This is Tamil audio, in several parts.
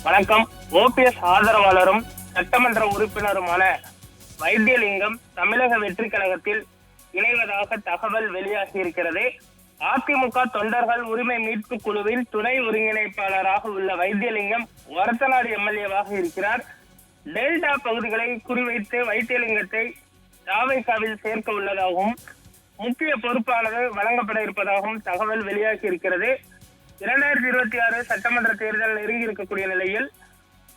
வணக்கம். ஓபிஎஸ் ஆதரவாளரும் சட்டமன்ற உறுப்பினருமான வைத்தியலிங்கம் தமிழக வெற்றி கழகத்தில் இணைவதாக தகவல் வெளியாகி இருக்கிறது. அதிமுக தொண்டர்கள் உரிமை மீட்பு குழுவில் துணை ஒருங்கிணைப்பாளராக உள்ள வைத்தியலிங்கம் ஒரத்தநாடு எம்எல்ஏவாக இருக்கிறார். டெல்டா பகுதிகளை குறிவைத்து வைத்தியலிங்கத்தை தாவேகாவில் சேர்க்க உள்ளதாகவும் முக்கிய பொறுப்பானது வழங்கப்பட இருப்பதாகவும் தகவல் வெளியாகி இருக்கிறது. 2026 சட்டமன்ற தேர்தல் நெருங்கி இருக்கக்கூடிய நிலையில்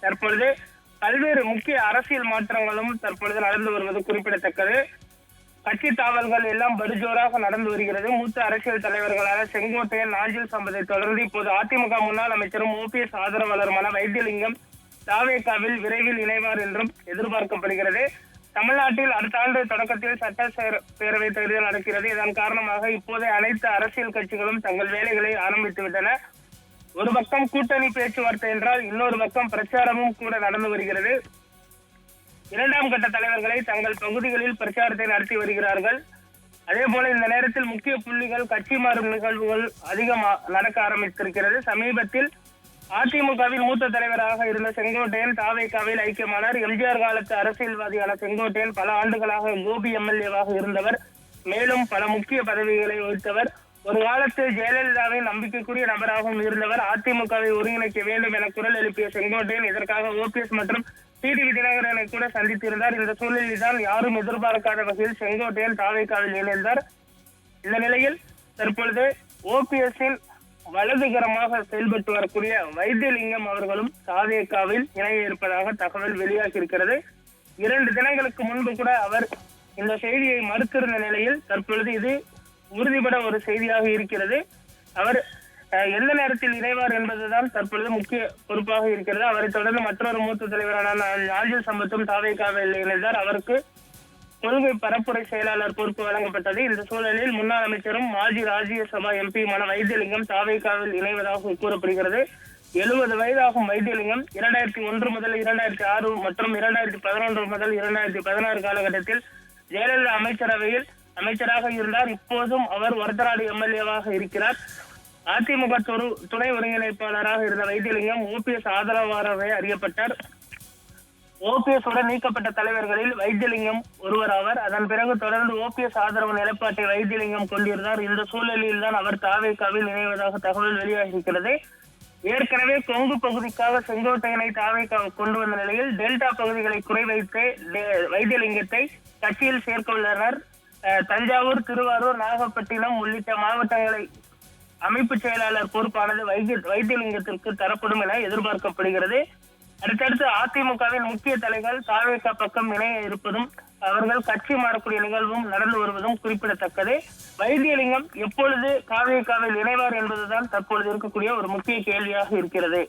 தற்பொழுது பல்வேறு முக்கிய அரசியல் மாற்றங்களும் தற்பொழுது நடந்து வருவது குறிப்பிடத்தக்கது. கட்சி தாவல்கள் எல்லாம் படுஜோராக நடந்து வருகிறது. மூத்த அரசியல் தலைவர்களான செங்கோட்டையன், நாஞ்சில் சம்பத்தை தொடர்ந்து இப்போது அதிமுக முன்னாள் அமைச்சரும் ஓபிஎஸ் ஆதரவாளருமான வைத்தியலிங்கம் தாவேகாவில் விரைவில் இணைவார் என்றும் எதிர்பார்க்கப்படுகிறது. தமிழ்நாட்டில் அடுத்த ஆண்டு தொடக்கத்தில் சட்டப்பேரவை தேர்தல் நடக்கிறது. இதன் காரணமாக இப்போதே அனைத்து அரசியல் கட்சிகளும் தங்கள் வேலைகளை ஆரம்பித்து விட்டன. ஒரு பக்கம் கூட்டணி பேச்சுவார்த்தை என்றால் இன்னொரு பக்கம் பிரச்சாரமும் கூட நடந்து வருகிறது. இரண்டாம் கட்ட தலைவர்களை தங்கள் பகுதிகளில் பிரச்சாரத்தை நடத்தி வருகிறார்கள். அதே போல இந்த நேரத்தில் முக்கிய புள்ளிகள் கட்சி மாறும் நிகழ்வுகள் அதிகம் நடக்க ஆரம்பித்திருக்கிறது. சமீபத்தில் அதிமுகவில் மூத்த தலைவராக இருந்த செங்கோட்டையன் தாவேகாவில் ஐக்கியமானார். எம்ஜிஆர் காலத்து அரசியல்வாதியான செங்கோட்டையன் பல ஆண்டுகளாக கோபி எம்எல்ஏவாக இருந்தவர். மேலும் பல முக்கிய பதவிகளை வகித்தவர். ஒரு காலத்தில் ஜெயலலிதாவின் நம்பிக்கைக்குரிய நபராகவும் இருந்தவர். அதிமுகவை ஒருங்கிணைக்க வேண்டும் என குரல் எழுப்பிய செங்கோட்டையன் இதற்காக ஓபிஎஸ் மற்றும் டிடிவி தினகரனை கூட சந்தித்திருந்தார். இந்த சூழலில் தான் யாரும் எதிர்பார்க்காத வகையில் செங்கோட்டையன் தாவேகாவில் இணைந்தார். இந்த நிலையில் தற்பொழுது ஓபிஎஸ்ஸின் வலதுகரமாக செயல்பட்டு வரக்கூடிய வைத்தியலிங்கம் அவர்களும் தாவேகாவில் இணைய இருப்பதாக தகவல் வெளியாகி இருக்கிறது. 2 தினங்களுக்கு முன்பு கூட அவர் இந்த செய்தியை மறுத்திருந்த நிலையில் தற்பொழுது இது உறுதிபட ஒரு செய்தியாக இருக்கிறது. அவர் எந்த நேரத்தில் இணைவார் என்பதுதான் தற்பொழுது முக்கிய பொறுப்பாக இருக்கிறது. அவரை தொடர்ந்து மற்றொரு மூத்த தலைவரான நாஞ்சில் சம்பத்தும் தாவேகாவில் இணைந்தார். அவருக்கு கொள்கை பரப்புரை செயலாளர் பொறுப்பு வழங்கப்பட்டது. இந்த சூழலில் முன்னாள் அமைச்சரும் மாஜி ராஜ்யசபா எம்பியுமான வைத்தியலிங்கம் தாவேகாவில் இணைவதாக கூறப்படுகிறது. 70 வயதாகும் வைத்தியலிங்கம் 2001 முதல் 2006 மற்றும் 2011 முதல் 2016 காலகட்டத்தில் ஜெயலலிதா அமைச்சரவையில் அமைச்சராக இருந்தார். இப்போதும் அவர் ஒரத்தநாடு எம்எல்ஏவாக இருக்கிறார். அதிமுக துணை ஒருங்கிணைப்பாளராக இருந்த வைத்தியலிங்கம் ஓபிஎஸ் ஆதரவாளராக அறியப்பட்டார். ஓபிஎஸ் உடன் நீக்கப்பட்ட தலைவர்களில் வைத்தியலிங்கம் ஒருவராவர். அதன் பிறகு தொடர்ந்து ஓபிஎஸ் ஆதரவு நிலைப்பாட்டை வைத்தியலிங்கம் கொண்டிருந்தார். இந்த சூழலில் தான் அவர் தாவேகாவில் இணைவதாக தகவல் வெளியாகியிருக்கிறது. ஏற்கனவே கொங்கு பகுதிக்காக செங்கோட்டையனை தாவேகா கொண்டு வந்த நிலையில் டெல்டா பகுதிகளை குறைவைத்து வைத்தியலிங்கத்தை கட்சியில் சேர்க்க உள்ளனர். தஞ்சாவூர், திருவாரூர், நாகப்பட்டினம் உள்ளிட்ட மாவட்டங்களை அமைப்பு செயலாளர் பொறுப்பானது வைத்தியலிங்கத்திற்கு தரப்படும் என எதிர்பார்க்கப்படுகிறது. அடுத்தடுத்து அதிமுகவின் முக்கிய தலைகள் தாவேகா பக்கம் இணைய இருப்பதும் அவர்கள் கட்சி மாறக்கூடிய நிகழ்வும் நடந்து வருவதும் குறிப்பிடத்தக்கது. வைத்தியலிங்கம் எப்பொழுது தாவேகாவில் இணைவார் என்பதுதான் தற்பொழுது இருக்கக்கூடிய ஒரு முக்கிய கேள்வியாக இருக்கிறது.